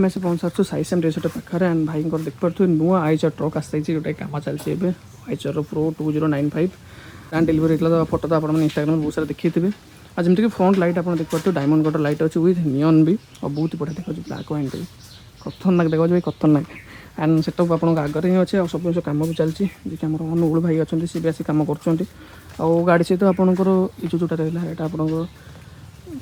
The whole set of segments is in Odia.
मैं से पहुंच सारे साइसेम रेसोट पाखे एंड भाई देख पारे नुआ आईचर ट्रक आसाई जोटा कम चलती आईचर प्रो 2095 एंड डेलीवरी होता फोटो तो आप इंस्टाग्राम बहुत सारा देखी थे आज जमीक फ्रंट लाइट आप देख पारे डायमंड कटर लाइट अच्छे विथ नियन भी और बहुत बढ़िया देखा ब्लाक व्हाइट भी खतरनाक देखा भाई खतरनाक एंड सेटअप आप आगे ही अच्छे और सब जिन कम भी चलती जी आम अनुगुल भाई अच्छा सी भी आसी कम कर गाड़ी सहित आपंकर ये जोटा रहा है आप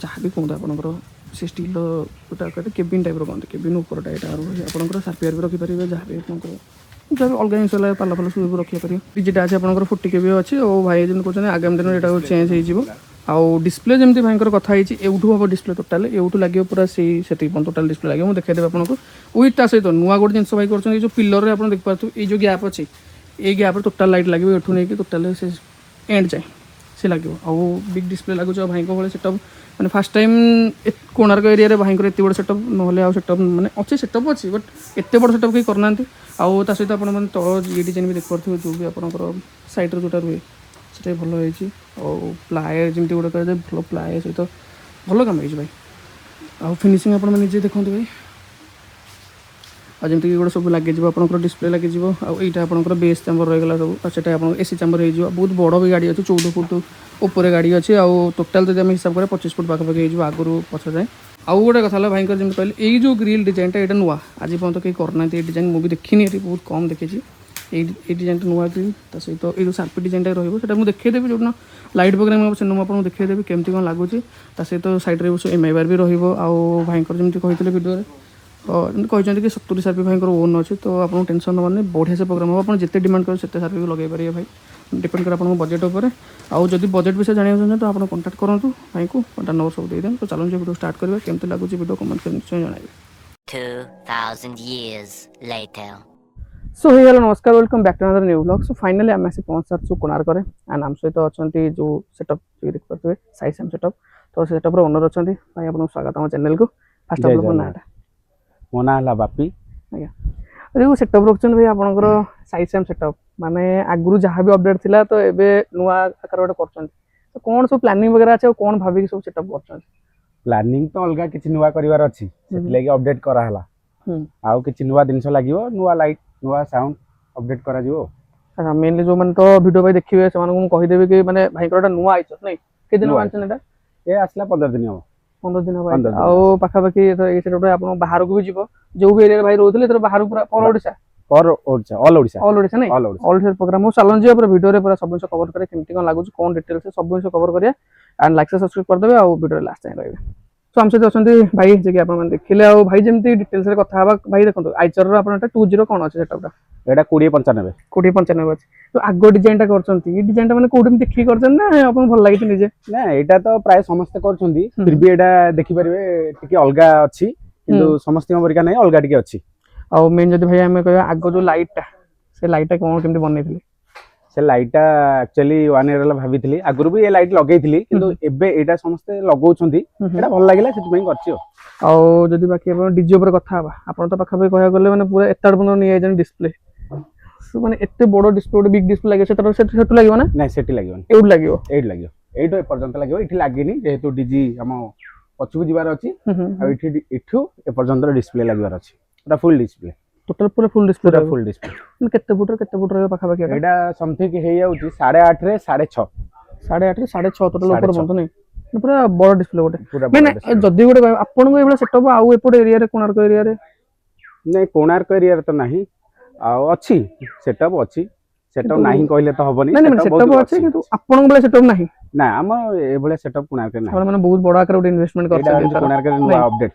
जहाँ भी कहते आपंकर से स्टील जोटा कहते केबिन टाइप कहते केबिन उपरटा यहाँ आपंकर सार्पियर भी रखिपारे जहाँ भी आपंकर जब अलग जिन पाला फाला सब रखिपारे डीजेटा अच्छे आपंकर 40 केबी अच्छे और भाई जमी कहते आगामी दिन यहाँ चेंज हो आउ डिस्प्ले जमी भाई कथा एवठू हम डिस्प्ले टोटाल एवठू लगे पूरा से टोटाल डिस्प्ले लगे मुझे देखेदेवी आपको विथ ता सहित नुआ गोटे जिन भाई कर जो पिलर आप देख पारे ये जो गैप अच्छे ये गैप टोटाल लाइट लगे एठू नहीं टोटाल से एंड जाए से लगे आउ बिग डिस्प्ले लगुच भाई भाई सेटअप मैंने फास्ट टाइम कोणार्क एरिया भाई एत बड़ सेटअप ना सेटअप मैंने अच्छे सेटअप अच्छी बट एत बड़ सेटअप कहीं करना आउ ता सहित आप तल ये डिजाइन भी देख पारे जो भी आपंकर सैड्रे जोटा रुए से भल हो प्लाए जमी गोटे कह भल प्लाए सहित भल कम हो भाई आउ फिनिशिंग आप देखते भाई आज जमीक गोटे सब लगे आपंकर डिस्प्ले लगे आईटा आपंकर बेस चैम्बर रहीगला सब आप एसी चैम्बर हो बहुत बड़ भी गाड़ी अच्छे 14 फुट ऊपर गाड़ी अच्छे आउ टोटाल जब आम हिसाब करें 25 फुट पाखापाखि हो आगुरी पछ जाए आउ गोटे कथा भाई जमी कहले ये जो ग्रिल डिजाइनटा यहाँ नुआ आज पर्यटन कहीं करना ये डिजाइन मुझे देखनी ये बहुत कम देखी ये डिजाइन नुआ ग्रिल ता सहित ये सार्पी डिजाइनटा रोटा मुझे देखदेवी जो लाइट प्रोग्राम से आपको देखदेवी केमती कौन लगुच ता सहित सैड्रे एमआईआर भी रहा भाई जमी कहते भिडियो कहते कि 70 सार्पी भाई ओन अच्छे तो आपको टेंशन ना बढ़िया से प्रोग्राम हम आप जिते डिमांड करेंगे सार्पी भी लगे पारे भाई डिपेंड कर आपको बजेट उपर आउ जब बजेट विषय जाना चाहते तो आप कॉन्टाक्ट करूँ भाई को कॉन्टाक्ट नंबर सब देदें तो चलो वीडियो स्टार्ट करेंगे केमती लगुच वीडियो कमेंट कर निश्चय जन 2000 years later so hey hello नमस्कार welcome back to another new vlog so finally आम आसी पहुँच सार्चु कोणार्क एंड आम सहित अच्छा जो सेटअप देख पारे साइसेम सेटअप तो सेटअप ओनर अच्छा भाई आपको स्वागत आम चैनल को फास्ट आप नाटा मो ना है बापी आज्ञा जो सेटअप रखुन भाई आपंकर साइसेम सेटअप माने आगुरी जहाँ भी अपडेट थिला तो एबे नुआ आकार गोटे कर तो कौन सब प्लानिंग वगैरह अच्छे कौन भाभी सब सेटअप कर प्लानिंग तो अलग किसी नुआ करिवार अछि सेति अपडेट करा हला आउ किसी नुआ जिंस लागिवो नुआ लाइट नुआ साउंड अपडेट करा जिवो अच्छा मेनली जो मन तो वीडियो भाई देखिए से मानू कहि देबे कि माने भाई कोटा नुआ आइछ नै के दिन आनछन एटा ए आसला 15 दिन हो 15 दिन भाई आउ पाखा पाखी ए सेटअप आपन बाहर को भी जीवो जो भी एरिया भाई रहउथले तर बाहर पूरा पर ओडिसा ऑल ओडिसा नहीं ऑल ओडिसा प्रोग्राम हो चैलेंज पूरा वीडियो रे पूरा सब कुछ कवर करे केमती कोन लागुच कोन डिटेल्स सब कुछ कवर करिया एंड लाइक से सब्सक्राइब कर देबे आ वीडियो लास्ट टाइम रहबे तो हम से अछंती भाई जे कि आपन देखिले आ भाई जेमती डिटेल्स रे कथा हबा भाई देखंतो आइचर रो आपन 20 कोन अछि सेटअपटा एटा 2095 अछि तो आगो डिजाइनटा करछंती ई डिजाइनटा माने कोडी में देखि करछन ना आपन भल लागि निजे ना एटा तो प्राय समस्त करछंती फिर भी एटा देखि परिबे टिके अलगा अछि किंतु समस्त हमरिका नै अलगा टिके अछि आ मेन जदि भाई हमें कहया आगो जो लाइटटा से लाइटटा कोन केमती बनैथिले से लाइटटा एक्चुअली 1 इयर ला भाबिथिली आगुरु भी ए लाइट लगैथिली किंतु एबे एटा समस्त लगौछंती एटा भल लागिला सेति पई करछि आ जदि बाकी अपन डीजे ऊपर कथा हबा अपन तो पाखा पे कहया गले माने पूरा एताड बन नि आइजन डिस्प्ले सो माने एते बडो डिस्प्ले बिग डिस्प्ले लागे सेतर सेट लागियो ना नै सेति लागियो एउड लागियो एइटो ए पर्यंत लागियो इठी लागिनी जेहेतु डीजी हम पछुक जिबार अछि आ इठी इठु ए पर्यंत डिस्प्ले लागिबार अछि पूरा फुल डिस्प्ले टोटल पूरा फुल डिस्प्ले माने केते फुट रे पाखा पाखी एटा समथिंग हे जाउची 8.5 रे 6.5 8.5 रे 6.5 टोटल ऊपर बंद नै पूरा बड़ डिस्प्ले गोटे माने जदी गोटे आपन को एबला सेटअप आउ एपड एरिया रे कोणार्क एरिया रे नै कोणार्क एरिया रे तो नाही आ अछि सेटअप नाही कहले तो हबनी सेटअप अछि किंतु आपन को सेटअप नाही ना हम एबले सेटअप कोणार्क नाही माने बहुत बड़ा आकार गोटे इन्वेस्टमेंट करछन कोणार्क रे नुआ अपडेट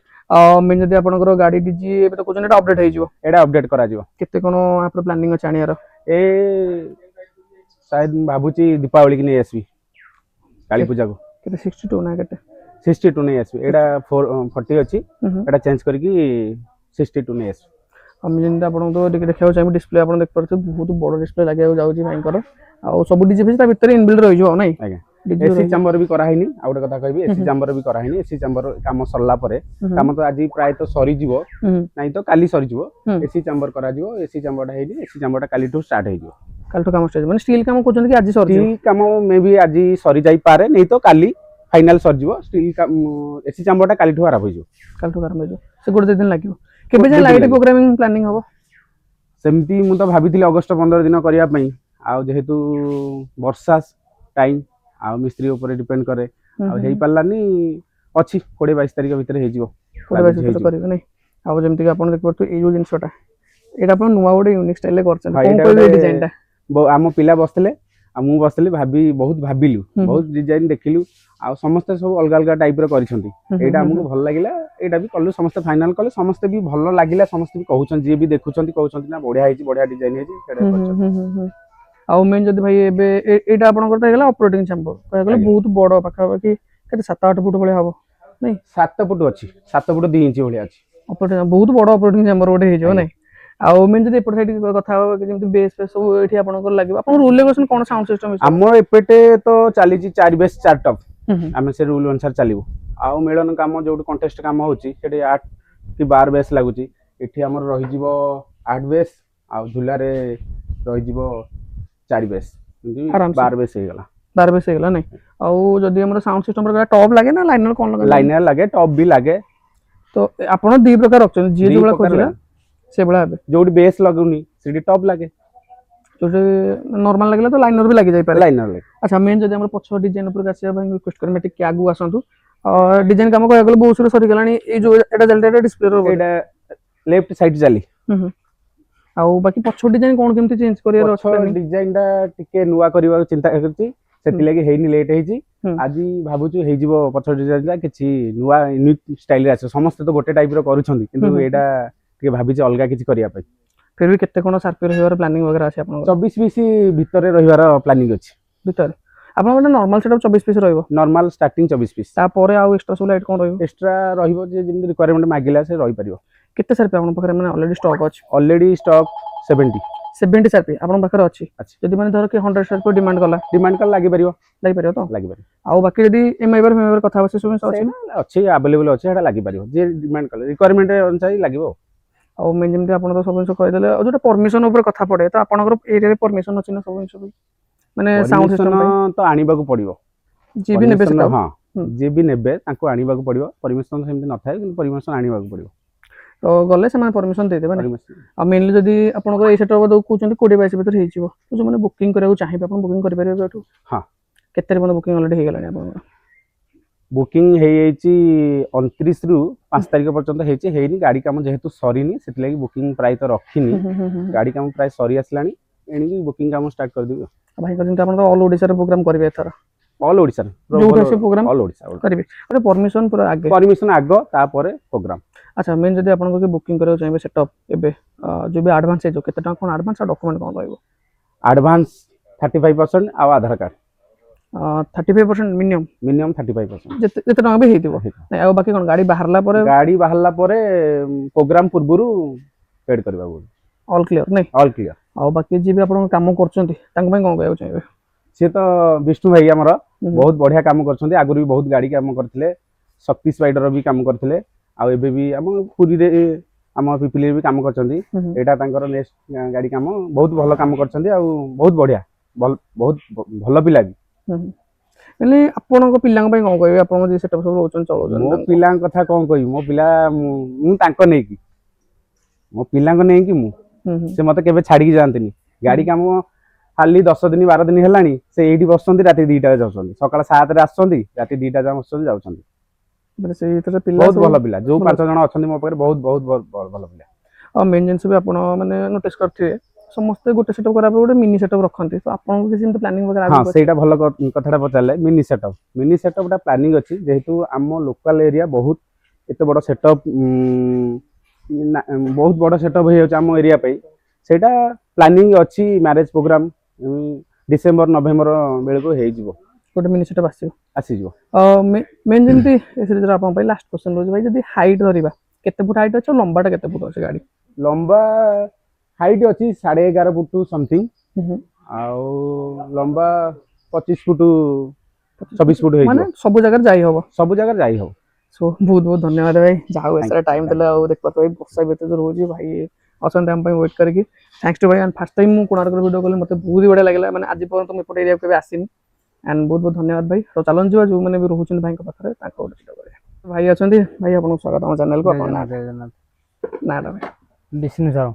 मैं जदि आपनकर गाड़ी डीजी एबे तो कोजन एटा अपडेट हे जिवो एटा अपडेट करा जिवो केते कोनो आप प्लानिंग अछि आनियार ए शायद बाबूची दीपावली की नै आसबी काली पूजा को केते 62 ना केते 62 नै आसबी एटा 40 अछि एटा चेंज करके 62 नै आसबी हम जिंदा आपन तो देखियो चाहि डिस्प्ले आपन देख परछे बहुत बड़ डिस्प्ले लागे जाउची भाईकर आ सब डीजे फिस ता भीतर इनबिल्ड रहि जो नै आज्ञा एसी चैम्बर भी करा हिनी आ गोटे कथा कहबी एसी चैम्बर भी करा हिनी एसी चैम्बर काम सरला परे काम तो आज प्राय तो सरी जीवो नै तो काली सरी जीवो एसी चैम्बर करा जीवो एसी चैम्बरटा हेनी एसी चैम्बरटा काली टू स्टार्ट हे जीवो काल तो काम स्टार्ट माने स्टील काम कोजन कि आज सरी स्टील काम मे भी आज सरी जाई पारे नै तो काली फाइनल सर जीवो स्टील काम एसी चैम्बरटा काली टू आरंभ हो जीवो काल तो आरंभ हो जीवो से गोटे दिन लागिवो କେବେ ଯାଏ ଲାଇଟ୍ ପ୍ରୋଗ୍ରାମିଂ ପ୍ଲାନିଂ ହବ? ସେମିତି ମୁଁ ତ ଭାବିଥିଲି ଅଗଷ୍ଟ 15 ଦିନ କରିବା ପାଇଁ, ଆଉ ଯେହେତୁ ବର୍ଷା ଟାଇମ୍ ଆଉ ମିସ୍ତ୍ରୀ ଉପରେ ଡିପେଣ୍ଡ କରେ, ଆଉ ହେଇପାରିଲାନି। ଅଛି 20-22 ତାରିଖ ଭିତରେ ହେଇଯିବ। 22 ଭିତରେ କରିବେ ନାଇଁ? ଆଉ ଯେମିତି ଆପଣ ଦେଖିପାରୁଥିବେ ଏଇ ଯୋଉ ଜିନିଷଟା ଏଇଟା ଆପଣ ନୂଆ ଗୋଟେ ୟୁନିକ୍ ଷ୍ଟାଇଲରେ କରିଛନ୍ତି, କଣ କହିବେ ଡିଜାଇନଟା? ଆମ ପିଲା ବସିଥିଲେ ଆଉ ମୁଁ ବସିଥିଲି, ବହୁତ ଭାବିଲୁ, ବହୁତ ଡିଜାଇନ ଦେଖିଲୁ, ଆଉ ସମସ୍ତେ ସବୁ ଅଲଗା ଅଲଗା ଟାଇପର କରିଛନ୍ତି। ଏଇଟା ଆମକୁ ଭଲ ଲାଗିଲା, ଏଇଟା ବି କଲୁ, ସମସ୍ତେ ଫାଇନାଲ କଲେ, ସମସ୍ତେ ବି ଭଲ ଲାଗିଲା, ସମସ୍ତେ ବି କହୁଛନ୍ତି, ଯିଏ ବି ଦେଖୁଛନ୍ତି କହୁଛନ୍ତି ନା ବଢିଆ ହେଇଛି, ବଢିଆ ଡିଜାଇନ ହେଇଛି ସେଇଟା। ଆଉ ମେନ୍ ଯଦି ଭାଇ ଏବେ ଏଇଟା ଆପଣଙ୍କର ହେଇଗଲା ଅପରେଟିଂ ଚାମ୍ବର, କହିବାକୁ ଗଲେ ବହୁତ ବଡ, ପାଖାପାଖି କେତେ 7-8 ଫୁଟ ଭଳିଆ ହବ ନାଇଁ? 7 ଫୁଟ ଅଛି, 7 ଫୁଟ 2 ଇଞ୍ଚ ଭଳିଆ ଅଛି। ଅପରେଟିଂ ବହୁତ ବଡ ଅପରେଟିଂ ଚାମ୍ବର ଗୋଟେ ହେଇଯିବ ନାଇଁ? ଆଉ ମେନ୍ ଯଦି ଏପଟ ସାଇଡ୍ କଥା ହବ ଯେମିତି ବେସ୍ ଫେସ୍ ସବୁ ଏଠି ଆପଣଙ୍କର ଲାଗିବ, ଆପଣଙ୍କ ରୁଲ୍ ରେଗୁଲେସନ୍ କଣ ସାଉଣ୍ଡ ସିଷ୍ଟମ? ଆମ ଏପଟେ ତ ଚାଲିଛି 4 ବେସ୍ 4 ଟପ୍, ଆମେ ସେ ରୁଲ୍ ଅନୁସାରେ ଚାଲିବୁ। ଆଉ ମିଳନ କାମ ଯୋଉଠି କଣ୍ଟେଷ୍ଟ କାମ ହଉଛି ସେଠି 8 କି 12 ବେସ୍ ଲାଗୁଛି। ଏଠି ଆମର ରହିଯିବ 8 ବେସ୍, ଆଉ ଝୁଲାରେ ରହିଯିବ 4 ବେସ୍, 12 ବେସ୍ ହେଇଗଲା। 12 ବେସ୍ ହେଇଗଲା ନାଇଁ? ଆଉ ଯଦି ଆମର ସାଉଣ୍ଡ ସିଷ୍ଟମ ଟପ୍ ଲାଗେ ନା ଲାଇନର କଣ ଲାଗେ? ଲାଇନର ଲାଗେ, ଟପ୍ ବି ଲାଗେ। ତ ଆପଣ ଦି ପ୍ରକାର ରଖିଛନ୍ତି, ଯିଏ ଯୋଉ ଭଳିଆ ଖୋଜିଲା ସେଇଭଳିଆ ହେବେ। ଯୋଉଠି ବେସ୍ ଲାଗୁନି ସେଠି ଟପ୍ ଲାଗେ, ଯୋଉଠି ନର୍ମାଲ ଲାଗିଲା ତ ଲାଇନର ବି ଲାଗି ଯାଇପାରେ। ଲାଇନର ଲାଗେ। ଆଚ୍ଛା, ମେନ୍ ଯଦି ଆମର ପଛ ଡିଜାଇନ ଉପରକୁ ଆସିବା ପାଇଁ ରିକ୍ୱେଷ୍ଟ କରିବି, ଟିକେ ଆଗକୁ ଆସନ୍ତୁ। ଡିଜାଇନ କାମ କହିବାକୁ ଗଲେ ବହୁତ ସରିଗଲାଣି। ଏଇ ଯୋଉ ଏଟା ଚାଲିଟା ଏଟା ଡିସପ୍ଲେ ର ଏଇଟା ଲେଫ୍ଟ ସାଇଡ ଚାଲି। ଆଉ ବାକି ପଛ ଡିଜାଇନ କଣ କେମିତି ଚେଞ୍ଜ କରିବାର ଅଛି? ପଛ ଡିଜାଇନଟା ଟିକେ ନୂଆ କରିବାକୁ ଚିନ୍ତା କରୁଛି, ସେଥିଲାଗି ହେଇନି, ଲେଟ୍ ହେଇଛି। ଆଜି ଭାବୁଛୁ ହେଇଯିବ ପଛ ଡିଜାଇନଟା କିଛି ନୂଆ ୟୁନିକ୍ ଷ୍ଟାଇଲରେ ଆସିବ। ସମସ୍ତେ ତ ଗୋଟେ ଟାଇପର କରୁଛନ୍ତି, କିନ୍ତୁ ଏଇଟା ଟିକେ ଭାବିଛି ଅଲଗା କିଛି କରିବା ପାଇଁ। ଫିର ବି କେତେ କଣ ସାର୍ପି ରହିବାର ପ୍ଲାନିଂ ବଗେରା ଅଛି ଆପଣଙ୍କର? 24 ପିସ୍ ଭିତରେ ରହିବାର ପ୍ଲାନିଂ ଅଛି। ଭିତରେ ଆପଣଙ୍କର ଗୋଟେ ନର୍ମାଲ ସେଟଅପ୍ 24 ପିସ୍ ରହିବ? ନର୍ମାଲ ଷ୍ଟାର୍ଟିଂ 24 ପିସ୍, ତାପରେ ଆଉ ଏକ୍ସଟ୍ରା ସବୁ ଲାଇଟ୍ କଣ ରହିବ? ଏକ୍ସଟ୍ରା ରହିବ, ଯେ ଯେମିତି ରିକ୍ୱାୟରମେଣ୍ଟ ମାଗିଲା ସେ ରହିପାରିବ। କେତେ ସାର୍ପି ଆପଣଙ୍କ ପାଖରେ ମାନେ ଅଲରେଡି ଷ୍ଟକ୍ ଅଛି? ଅଲରେଡି ଷ୍ଟକ୍ 70 ସାର୍ପି ଆପଣଙ୍କ ପାଖରେ ଅଛି। ଯଦି ମାନେ ଧର କି 100 ସାର୍ପି ଡିମାଣ୍ଡ କଲା ଲାଗିପାରିବ ତ? ଲାଗିପାରିବ। ଆଉ ବାକି ଯଦି ଏମଆଇବାର କଥା ହବ, ସେ ସବୁ ଅଛି ନା? ଅଛି, ଆଭେଲେବଲ ଅଛି, ସେଟା ଲାଗିପାରିବ, ଯିଏ ଡିମାଣ୍ଡ କଲେ ରିକ୍ୱାୟରମେଣ୍ଟ ଅନୁସାରେ ଲାଗିବ। ଆଉ ମେନ୍ ଯେମିତି ଆପଣ ତ ସବୁ ଜିନିଷ କହିଦେଲେ, ଆଉ ଯୋଉଟା ପରମିଶନ ଉପରେ କଥା ପଡେ, ତ ଆପଣଙ୍କର ଏରିଆରେ ପରମିଶନ ଅଛି ନା ସବୁ ଜିନିଷ ପାଇଁ? ମାନେ ସାଉଣ୍ଡ ସିଷ୍ଟମ ପାଇଁ ତ ଆଣିବାକୁ ପଡିବ, ଯିଏ ବି ନେବେ ସେଟା। ହଁ, ଯିଏ ବି ନେବେ ତାଙ୍କୁ ଆଣିବାକୁ ପଡିବ। ପରମିଶନ ସେମିତି ନଥାଏ, କିନ୍ତୁ ପରମିଶନ ଆଣିବାକୁ ପଡିବ। ତ ଗଲେ ସେମାନେ ପରମିଶନ ଦେଇଦେବେ ନା? ଆଉ ମେନଲି ଯଦି ଆପଣଙ୍କର ଏଇ ସେଟଅପ୍ କହୁଛନ୍ତି 20-22 ଭିତରେ ହେଇଯିବ, ତ ଯୋଉମାନେ ବୁକିଂ କରିବାକୁ ଚାହିଁବେ ଆପଣ ବୁକିଂ କରିପାରିବେ ଏଠୁ? ହଁ। କେତେ ପର୍ଯ୍ୟନ୍ତ ବୁକିଂ ଅଲରେଡି ହେଇଗଲାଣି ଆପଣଙ୍କର? ବୁକିଂ ହେଇଯାଇଛି 29 ରୁ 5 ତାରିଖ ପର୍ଯ୍ୟନ୍ତ ହେଇନି। ଗାଡି କାମ ଯେହେତୁ ସରିନି, ସେଥିଲାଗି ବୁକିଂ ପ୍ରାୟ ତ ରଖିନି। ଗାଡି କାମ ପ୍ରାୟ ସରି ଆସିଲାଣି, ଏଣିକି ବୁକିଂ କାମ ଷ୍ଟାର୍ଟ କରିଦେବି। ଭାଇ କହିଛନ୍ତି ଆପଣ ତ ଅଲ୍ ଓଡ଼ିଶାରେ ପ୍ରୋଗ୍ରାମ କରିବେ ଏଥର? ଅଲ୍ ଓଡ଼ିଶାରେ ଯୋଉଠି ଆସିବ ପ୍ରୋଗ୍ରାମ ଅଲ୍ ଓଡ଼ିଶା କରିବେ? ପରମିଶନ ପୁରା ଆଗେ, ପରମିଶନ ଆଗ, ତାପରେ ପ୍ରୋଗ୍ରାମ। ଆଚ୍ଛା, ମେନ୍ ଯଦି ଆପଣଙ୍କୁ ବୁକିଂ କରିବାକୁ ଚାହିଁବେ ସେଟଅପ୍ ଏବେ, ଯୋଉ ବି ଆଡଭାନ୍ସ ହେଇଯିବ, କେତେ ଟଙ୍କା କଣ ଆଡଭାନ୍ସ ଆଉ ଡକ୍ୟୁମେଣ୍ଟ କଣ ରହିବ? ଆଡଭାନ୍ସ 35% ଆଉ ଆଧାର କାର୍ଡ 35% ମିନିମମ୍ 35%, ଯେତେ ଟଙ୍କା ବି ହେଇଥିବ। ଆଉ ବାକି କଣ ଗାଡି ବାହାରିଲା ପରେ? ଗାଡି ବାହାରିଲା ପରେ ପ୍ରୋଗ୍ରାମ ପୂର୍ବରୁ ପେଡ୍ କରିବାକୁ ପଡିବ। ଅଲ୍ କ୍ଲିୟର ନାଇଁ? All clear. ଆଉ ବାକି ଯିଏ ବି ଆପଣଙ୍କ କାମ କରୁଛନ୍ତି ତାଙ୍କ ପାଇଁ କଣ କହିବାକୁ ଚାହିଁବେ? ସିଏ ତ ବିଷ୍ଣୁ ଭାଇ ଆମର ବହୁତ ବଢିଆ କାମ କରୁଛନ୍ତି, ଆଗରୁ ବି ବହୁତ ଗାଡି କାମ କରିଥିଲେ, ଶକ୍ତି ସ୍ପାଇଡର ବି କାମ କରିଥିଲେ, ଆଉ ଏବେ ବି ଆମ ପୁରୀରେ ଆମ ପିପିଲିରେ ବି କାମ କରିଛନ୍ତି। ଏଇଟା ତାଙ୍କର ନେକ୍ସଟ ଗାଡି କାମ, ବହୁତ ଭଲ କାମ କରିଛନ୍ତି, ଆଉ ବହୁତ ବଢିଆ, ବହୁତ ଭଲ ପିଲା ବି। ହେଲେ ଆପଣଙ୍କ ପିଲାଙ୍କ ପାଇଁ କଣ କହିବେ? ଆପଣଙ୍କ ଯେ ସେଟଅପ୍ ସବୁ ରହୁଛନ୍ତି ଚଳଉଛନ୍ତି, ମୋ ପିଲାଙ୍କ କଥା କଣ କହିବି? ମୋ ପିଲା ମୁଁ ତାଙ୍କ ନେଇକି, ମୋ ପିଲାଙ୍କ ନେଇକି ସେ ମତେ କେବେ ଛାଡିକି ଯାଆନ୍ତିନି। ଗାଡି କାମ ଖାଲି 10 ଦିନ 12 ଦିନ ହେଲାଣି, ସେ ଏଇଠି ବସୁଛନ୍ତି, ରାତି 2ଟାରେ ଯାଉଛନ୍ତି, ସକାଳ 7ରେ ଆସୁଛନ୍ତି, ରାତି 2ଟା ଯାଏଁ ବସୁଛନ୍ତି, ଯାଉଛନ୍ତି। ବହୁତ ଭଲ ପିଲା, ଯୋଉ 5 ଜଣ ଅଛନ୍ତି ମୋ ପାଖରେ ବହୁତ ବହୁତ ଭଲ ପିଲା। ଆଉ ମେନ୍ ଜିନିଷ ବି ଆପଣ ମାନେ ନୋଟିସ୍ କରିଥିବେ, ସମସ୍ତେ ଗୋଟେ ସେଟଅପ୍ କରିବା ପାଇଁ ଗୋଟେ ମିନି ସେଟଅପ୍ ରଖନ୍ତି, ତ ଆପଣଙ୍କୁ କିଛି ଏମିତି ପ୍ଲାନିଂ ବଗେରା? ହଁ, ସେଇଟା ଭଲ କଥାଟା ପଚାରିଲେ। ମିନି ସେଟଅପ୍ ଟା ପ୍ଲାନିଂ ଅଛି, ଯେହେତୁ ଆମ ଲୋକାଲ ଏରିଆ ବହୁତ ଏତେ ବଡ ସେଟଅପ୍, ବହୁତ ବଡ ସେଟଅପ୍ ହେଇଯାଉଛି ଆମ ଏରିଆ ପାଇଁ। ସେଇଟା ପ୍ଲାନିଂ ଅଛି, ମ୍ୟାରେଜ ପ୍ରୋଗ୍ରାମ ଡିସେମ୍ବର ନଭେମ୍ବର ବେଳକୁ ହେଇଯିବ, ଗୋଟେ ମିନି ସେଟଅପ୍ ଆସିଯିବ। ମେନ୍ ଯେମିତି ଆପଣଙ୍କ ପାଇଁ ଲାଷ୍ଟ କ୍ୱେଶ୍ଚନ୍ ରହୁଛି ଭାଇ, ଯଦି ହାଇଟ୍ ଧରିବା, କେତେ ଫୁଟ ହାଇଟ୍ ଅଛି, ଆଉ ଲମ୍ବାଟା କେତେ ଫୁଟ ଅଛି ଗାଡି? ଲମ୍ବା ହାଇଟ୍ ଅଛି 11.5 ଫୁଟ ସମଥିଙ୍ଗ, ଆଉ ଲମ୍ବା 25 ଫୁଟ 26 ଫୁଟ ହେଇଯିବ। ମାନେ ସବୁ ଜାଗାରେ ଯାଇ ହବ? ସବୁ ଜାଗାରେ ଯାଇ ହବ। ବହୁତ ବହୁତ ଧନ୍ୟବାଦ ଭାଇ, ଯାହା ହଉ ଏସାରା ଟାଇମ୍ ଦେଲେ। ଆଉ ଦେଖିପାରୁଥିବେ ବର୍ଷା ଭିତରେ ଯୋଉ ରହୁଛି ଭାଇ ଅଛନ୍ତି ଆମ ପାଇଁ ୱେଟ୍ କରିକି। ଥ୍ୟାଙ୍କ୍ସ ଟୁ ଭାଇ। ଆଣ୍ଡ ଫାର୍ଷ୍ଟ ଟାଇମ୍ ମୁଁ କୋଣାର୍କର ଭିଡ଼ିଓ କଲି, ମୋତେ ବହୁତ ବଢ଼ିଆ ଲାଗିଲା, ମାନେ ଆଜି ପର୍ଯ୍ୟନ୍ତ ମୁଁ ଏପଟେ ଏରିଆକୁ କେବେ ଆସିନି। ଆଣ୍ଡ ବହୁତ ବହୁତ ଧନ୍ୟବାଦ ଭାଇ। ତ ଚାଲନ୍ତୁ ଯିବା, ଯୋଉମାନେ ବି ରହୁଛନ୍ତି ଭାଇଙ୍କ ପାଖରେ ତାଙ୍କ ଗୋଟେ ଭିଡ଼ିଓ କରିବା। ଭାଇ ଅଛନ୍ତି, ଭାଇ ଆପଣଙ୍କୁ ସ୍ୱାଗତ ଆମ ଚ୍ୟାନେଲକୁ। ଆପଣ ନାଟା ଭାଇ ବିଷ୍ଣୁ ସାହୁ।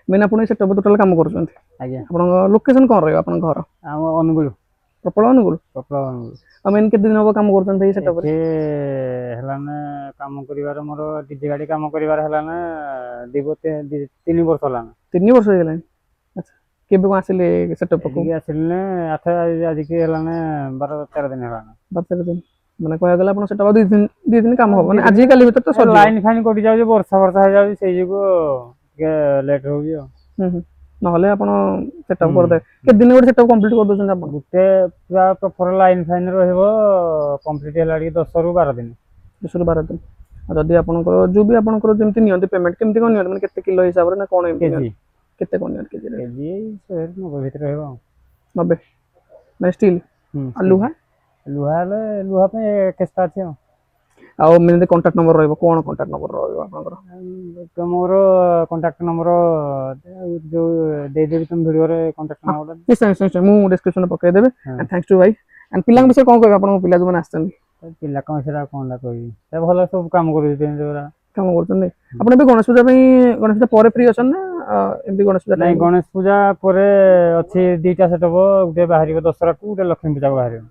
ମେନ୍ ଆପଣ ଏ ସେଟଅପ୍ ଟୋଟାଲ କାମ କରୁଛନ୍ତି। ଆଜ୍ଞା। ଆପଣଙ୍କ ଲୋକେସନ୍ କ'ଣ ରହିବ ଆପଣଙ୍କ ଘର? ଆମ ଅନୁଗୁଳ। ପ୍ରପଳ ଅନୁଗୁଳ? ପ୍ରପଳ ଅନୁଗୁଳ। ଆଉ ମେନ୍ କେତେ ଦିନ ହେବ କାମ କରୁଛନ୍ତି ଏଇ ସେଟଅପ୍ରେ? ହେଲାନେ କାମ କରିବାର ମୋର ଡିଜେ ଗାଡ଼ି କାମ କରିବାର ହେଲାନେ 3 ବର୍ଷ ହେଲାନେ। 3 ବର୍ଷ ହେଇଗଲାଣି। ଆଚ୍ଛା କେବେ କ'ଣ ଆସିଲେ ସେଟଅପ୍ ପାଖକୁ? ଆସିଲେ ଆଜିକି ହେଲାନେ 12-13 ଦିନ ହେଲାନେ। 12-13 ଦିନ ମାନେ କହିବାକୁ ଗଲେ ଆପଣ ସେଟଅପ୍ 2 ଦିନ କାମ ହେବ ମାନେ ଆଜି କାଲି ଭିତରେ ତ ସରିଯିବ। ଲାଇନ୍ ଫାଇନ୍ କଟି ଯାଉଛି, ବର୍ଷା ହେଇଯାଉଛି, ସେଇ ଯୋଗୁଁ ଟିକେ ଲେଟ୍ ହେଉଛି ଆଉ। ନହେଲେ ଆପଣ ସେଟଅପ୍ କରିଦେବେ। କେତେ ଦିନ ଗୋଟେ ସେଟଅପ୍ କମ୍ପ୍ଲିଟ୍ କରିଦେଉଛନ୍ତି ଆପଣ? ଗୋଟେ ପୁରା ପ୍ରପର ଲାଇନ୍ ଫାଇନ୍ ରହିବ କମ୍ପ୍ଲିଟ୍ ହେଲା ଟିକେ 10ରୁ 12 ଦିନ। 10ରୁ 12 ଦିନ। ଆଉ ଯଦି ଆପଣଙ୍କର ଯୋଉ ବି ଆପଣଙ୍କର ଯେମିତି ନିଅନ୍ତି ପେମେଣ୍ଟ କେମିତି କ'ଣ ନିଅନ୍ତି ମାନେ କେତେ କିଲୋ ହିସାବରେ ନା କ'ଣ ଏମିତି କେଜି କେତେ କ'ଣ ନିଅନ୍ତି କେଜିରେ? କେଜି 190 ଭିତରେ ରହିବ। 90 ମାନେ ଷ୍ଟିଲ୍? ଆଉ ଲୁହା? ଲୁହା ହେଲେ ଲୁହା ପାଇଁ ଏକ୍ସଟ୍ରା ଅଛି ଆଉ। ଆଉ ଯେମିତି କଣ୍ଟାକ୍ଟ ନମ୍ବର ରହିବ କ'ଣ କଣ୍ଟାକ୍ଟ ନମ୍ବର ରହିବ ଆପଣଙ୍କର? ମୋର କଣ୍ଟାକ୍ଟ ନମ୍ବର ଯୋଉ ଦେଇଦେବି ତମ ଭିଡ଼ିଓରେ କଣ୍ଟାକ୍ଟ ନମ୍ବର। ନିଶ୍ଚୟ ମୁଁ ଡିସ୍କ୍ରିପ୍ସନରେ ପକେଇଦେବି। ଆଣ୍ଡ ଥ୍ୟାଙ୍କ୍ସ ଟୁ ଭାଇ। ଆଣ୍ଡ ପିଲାଙ୍କ ବିଷୟରେ କ'ଣ କହିବେ ଆପଣଙ୍କ ପିଲା ଯୋଉମାନେ ଆସିଛନ୍ତି? ପିଲା କ'ଣ ସେଟା କ'ଣଟା କହିବି, ସେ ଭଲ ସବୁ କାମ କରୁଛନ୍ତି କାମ କରୁଛନ୍ତି। ଆପଣ ଏବେ ଗଣେଶ ପୂଜା ପରେ ଫ୍ରି ଅଛନ୍ତି ନା ଏମିତି ଗଣେଶ ପୂଜା? ନାଇଁ, ଗଣେଶ ପୂଜା ପରେ ଅଛି 2ଟା ସେଟଅପ୍, ଗୋଟେ ବାହାରିବ ଦଶହରାକୁ, ଗୋଟେ ଲକ୍ଷ୍ମୀ ପୂଜାକୁ ବାହାରିବ।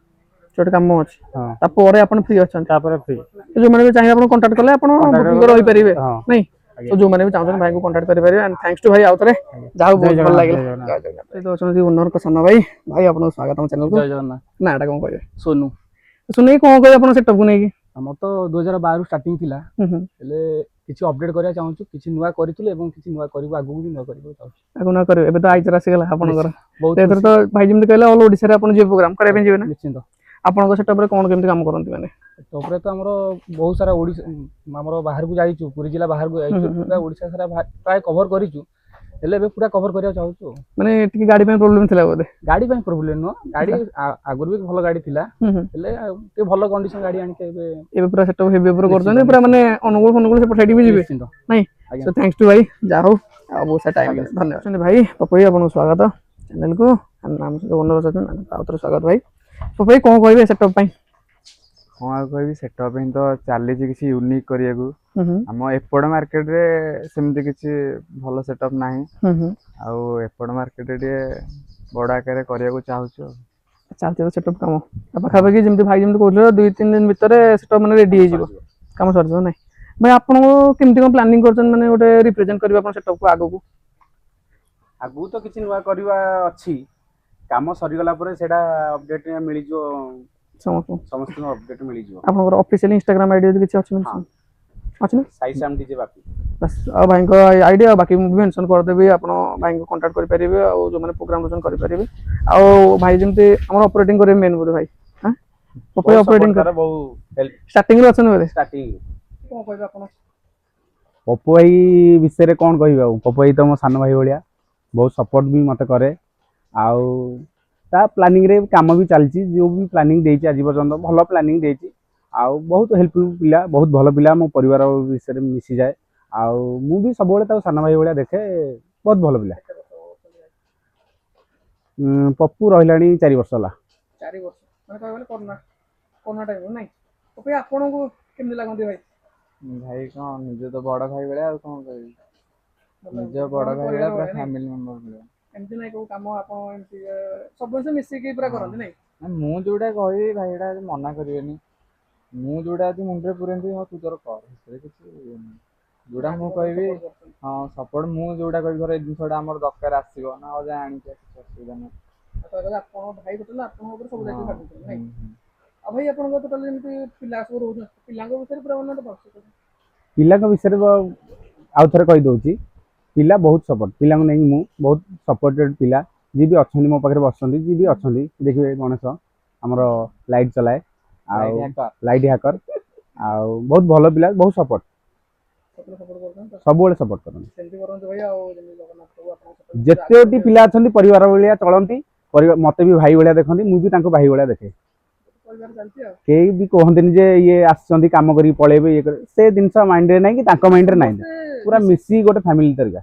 ଗୋଟେ କାମ ଅଛି ତାପରେ ଆପଣ ଫ୍ରି ଅଛନ୍ତି? ତାପରେ ଫ୍ରି। ଯୋଉମାନେ ବି ଚାହିଁବେ ଆପଣ କଣ୍ଟାକ୍ଟ କଲେ ଆପଣ ବୁକିଂ ରହିପାରିବେ ନାଇଁ? ଆଜ୍ଞା। ତ ଯୋଉମାନେ ବି ଚାହୁଁଛନ୍ତି ଭାଇଙ୍କୁ କଣ୍ଟାକ୍ଟ କରିପାରିବେ। ଆଣ୍ଡ ଥ୍ୟାଙ୍କ୍ସ ଟୁ ଭାଇ ଆଉ ଥରେ, ଯାହା ହଉ ବହୁତ ଭଲ ଲାଗିଲା। ଏଇତ ଅଛନ୍ତି ଓନରଙ୍କ ସାନ ଭାଇ। ଭାଇ ଆପଣଙ୍କୁ ସ୍ୱାଗତ ଆମ ଚ୍ୟାନେଲକୁ। ଜୟ ଜଗନ୍ନାଥ। ନାଁଟା କ'ଣ କହିବେ? ସୋନୁ। ସୋନୁ ଭାଇ କ'ଣ କହିବେ ଆପଣ ସେଟଅପ୍କୁ ନେଇକି? ଆମର ତ 2012ରୁ ଷ୍ଟାର୍ଟିଂ ଥିଲା, ହେଲେ କିଛି ଅପଡେଟ୍ କରିବା ଚାହୁଁଛୁ, କିଛି ନୂଆ କରିଥିଲୁ ଏବଂ କିଛି ନୂଆ କରିବୁ, ଆଗକୁ ବି ନୂଆ କରିବାକୁ ଚାହୁଁଛୁ। ଆଗକୁ ନୂଆ କରିବେ? ଏବେ ତ ଆଇଚର ଆସିଗଲା ଆପଣଙ୍କର, ବହୁତ ଏଥର ତ ଭାଇ ଯେମିତି କହିଲେ ଅଲ୍ ଓଡ଼ିଶାରେ ଆପଣ ଯିବେ ପ୍ରୋଗ୍ରାମ କରିବା ପାଇଁ ଯିବେ ନା? ନିଶ୍ଚିନ୍ତ। ଆପଣଙ୍କ ସେଟଅପ୍ରେ କ'ଣ କେମିତି କାମ କରନ୍ତି ମାନେ? ସେଟଅପ୍ରେ ତ ଆମର ବହୁତ ସାରା ଓଡ଼ିଶା ଆମର ବାହାରକୁ ଯାଇଛୁ, ପୁରୀ ଜିଲ୍ଲା ବାହାରକୁ ଯାଇଛୁ, ପୁରା ଓଡ଼ିଶା ସାରା ପ୍ରାୟ କଭର କରିଛୁ, ହେଲେ ଏବେ ପୁରା କଭର କରିବାକୁ ଚାହୁଁଛୁ। ମାନେ ଟିକେ ଗାଡ଼ି ପାଇଁ ପ୍ରୋବ୍ଲେମ ଥିଲା ବୋଧେ? ଗାଡ଼ି ପାଇଁ ପ୍ରୋବ୍ଲେମ ନୁହଁ, ଗାଡ଼ି ଆଗରୁ ବି ଭଲ ଗାଡ଼ି ଥିଲା, ହେଲେ ଟିକେ ଭଲ କଣ୍ଡିସନ ଗାଡ଼ି ଆଣିକି ଏବେ ପୁରା ସେଟଅପ୍ ହେଭି ଉପରେ କରୁଛନ୍ତି, ପୁରା ମାନେ ଅନୁଗୁଳ ସେପଟ ସାଇଡ୍ ବି ଯିବେ? ନିଶ୍ଚିନ୍ତ। ନାଇଁ, ସୋ ଥ୍ୟାଙ୍କ୍ସ ଟୁ ଭାଇ, ଯାହା ହଉ ଆଉ ବହୁତ ସାରା ଟାଇମ୍ ଧନ୍ୟବାଦ ଭାଇ। ପପୁ ଭାଇ ଆପଣଙ୍କୁ ସ୍ୱାଗତ ଚ୍ୟାନେଲକୁ। ଆମ ସହିତ ଓନର ଅଛନ୍ତି, ଆଉ ଥରେ ସ୍ୱାଗତ ଭାଇ। ପପୁ ଭାଇ କ'ଣ କହିବେ ସେଟଅପ୍ ପାଇଁ? କ'ଣ ଆଉ କହିବି, ସେଟଅପ୍ ପାଇଁ ତ ଚାଲିଛି କିଛି ୟୁନିକ୍ କରିବାକୁ। ଆମ ଏପଟ ମାର୍କେଟରେ ସେମିତି କିଛି ଭଲ ସେଟଅପ୍ ନାହିଁ, ଆଉ ଏପଟ ମାର୍କେଟରେ ଟିକେ ବଡ଼ ଆକାରରେ କରିବାକୁ ଚାହୁଁଛୁ ଆଉ। ଚାଲିଛି ତ ସେଟଅପ୍ କାମ ପାଖାପାଖି ଯେମିତି ଭାଇ ଯେମିତି କହୁଥିଲେ 2-3 ଦିନ ଭିତରେ ସେଟଅପ୍ ମାନେ ରେଡି ହେଇଯିବ, କାମ ସରିଯିବ ନାଇଁ? ଭାଇ ଆପଣଙ୍କୁ କେମିତି କ'ଣ ପ୍ଲାନିଂ କରୁଛନ୍ତି ମାନେ ଗୋଟେ ରିପ୍ରେଜେଣ୍ଟ କରିବେ ଆପଣ ସେଟଅପ୍କୁ ଆଗକୁ? ଆଗକୁ ତ କିଛି ନୂଆ କରିବା ଅଛି, କାମ ସରିଗଲା ପରେ ସେଇଟା ଅପଡେଟ୍ ମିଳିଯିବ, ସମସ୍ତଙ୍କୁ ଅପଡେଟ୍ ମିଳିଯିବ। ଆପଣଙ୍କର ଅଫିସିଆଲି ଇନଷ୍ଟାଗ୍ରାମ ଆଇଡି ଯଦି କିଛି ଅଛି ଅଛି ନା? ସାଇ ଶ୍ୟାମ ଡିଜେ ବାପି। ବାସ୍, ଆଉ ଭାଇଙ୍କ ଆଇଡି ଆଉ ବାକି ମୁଁ ବି ମେନସନ୍ କରିଦେବି, ଆପଣ ଭାଇଙ୍କୁ କଣ୍ଟାକ୍ଟ କରିପାରିବେ, ଆଉ ଯୋଉମାନେ ପ୍ରୋଗ୍ରାମ କରିପାରିବେ। ଆଉ ଭାଇ ଯେମିତି ଆମର ଅପରେଟିଂ କରିବେ ମେନ୍ ବୋଧେ ଭାଇ? ଅପରେଟିଂ ଷ୍ଟାର୍ଟିଂରୁ ଅଛନ୍ତି ବୋଧେ? ଷ୍ଟାର୍ଟିଂ କ'ଣ କହିବେ ଆପଣ? ପପୁ ଭାଇ ବିଷୟରେ କ'ଣ କହିବି ଆଉ, ପପୁ ଭାଇ ତ ମୋ ସାନ ଭାଇ ଭଳିଆ, ବହୁତ ସପୋର୍ଟ ବି ମୋତେ କରେ, ଆଉ ତା ପ୍ଲାନିଂରେ କାମ ବି ଚାଲିଛି, ଯେଉଁ ବି ପ୍ଲାନିଂ ଦେଇଛି ଆଜି ପର୍ଯ୍ୟନ୍ତ ଭଲ ପ୍ଲାନିଂ ଦେଇଛି, ଆଉ ବହୁତ ହେଲ୍ପଫୁଲ୍ ପିଲା, ବହୁତ ଭଲ ପିଲା, ମୋ ପରିବାର ବିଷୟରେ ମିଶିଯାଏ, ଆଉ ମୁଁ ବି ସବୁବେଳେ ତାକୁ ସାନ ଭାଇ ଭଳିଆ ଦେଖେ, ବହୁତ ଭଲ ପିଲା। ପପୁ ରହିଲାଣି 4 ବର୍ଷ ହେଲା। 4 ବର୍ଷ ମାନେ କହିବାକୁ ଗଲେ କରୋନା ଟାଇମ୍ ନାଇଁ? ପପୁ ଭାଇ ଆପଣଙ୍କୁ କେମିତି ଲାଗନ୍ତି ଭାଇ? ଭାଇ କ'ଣ ନିଜ ତ ବଡ଼ ଭାଇ ଭଳିଆ, ଆଉ କ'ଣ କହିବି, ନିଜ ବଡ଼ ଭାଇ ଭଳିଆ, ପୁରା ଫ୍ୟାମିଲି ମେମ୍ବର ଭଳିଆ। ଏମିତି ନାଇଁ କୋଉ କାମ ଆପଣ ଏମିତି ସବୁ ଜିନିଷ ମିଶିକି ପୁରା କରନ୍ତି ନାଇଁ? ମୁଁ ଯୋଉଟା କହିବି ଭାଇ ଏଇଟା ମନା କରିବେନି, ମୁଁ ଯୋଉଟା ଯଦି ମୁଣ୍ଡରେ ପୁରେଇବି ହଁ ତୁ ତୋର କର, ସେଥିରେ କିଛି ଯୋଉଟା ମୁଁ କହିବି ହଁ ସପୋର୍ଟ, ମୁଁ ଯୋଉଟା କହିବି ଧର ଏ ଜିନିଷଟା ଆମର ଦରକାର ଆସିବ ନା, ଆଉ ଯାହା ଆଣିକି କିଛି ଅସୁବିଧା ନାହିଁ। ଆପଣ ଭାଇ ଟୋଟାଲ ଆପଣଙ୍କ ଉପରେ ସବୁ ଦାୟିତ୍ୱ ଭାବୁଛନ୍ତି ନାଇଁ? ଆଉ ଭାଇ ଆପଣଙ୍କ ଟୋଟାଲ ଯେମିତି ପିଲା ସବୁ ରହୁଛନ୍ତି, ପିଲାଙ୍କ ବିଷୟରେ ପୁରା ମାନେ ପିଲାଙ୍କ ବିଷୟରେ ଆଉ ଥରେ କହିଦେଉଛି, ପିଲା ବହୁତ ସପୋର୍ଟ, ପିଲାଙ୍କୁ ନେଇକି ମୁଁ ବହୁତ ସପୋର୍ଟେଡ୍ ପିଲା, ଯିଏ ବି ଅଛନ୍ତି ମୋ ପାଖରେ ବସୁଛନ୍ତି, ଯିଏ ବି ଅଛନ୍ତି ଦେଖିବେ, ଗଣେଶ ଆମର ଲାଇଟ୍ ଚଲାଏ, ଆଉ ଲାଇଟ୍ ହ୍ୟାକର, ଆଉ ବହୁତ ଭଲ ପିଲା, ବହୁତ ସପୋର୍ଟ, ସବୁବେଳେ ସପୋର୍ଟ କରନ୍ତି। ଯେତେଟି ପିଲା ଅଛନ୍ତି ପରିବାର ଭଳିଆ ଚଳନ୍ତି, ମତେ ବି ଭାଇ ଭଳିଆ ଦେଖନ୍ତି, ମୁଁ ବି ତାଙ୍କୁ ଭାଇ ଭଳିଆ ଦେଖେ। କେହି ବି କୁହନ୍ତିନି ଯେ ଇଏ ଆସିଛନ୍ତି କାମ କରିକି ପଳେଇବେ, ଇଏ କରିବେ, ସେ ଜିନିଷ ମାଇଣ୍ଡରେ ନାହିଁ କି ତାଙ୍କ ମାଇଣ୍ଡରେ ନାହିଁ, ପୁରା ମିଶିକି ଗୋଟେ ଫ୍ୟାମିଲି ତରିକା।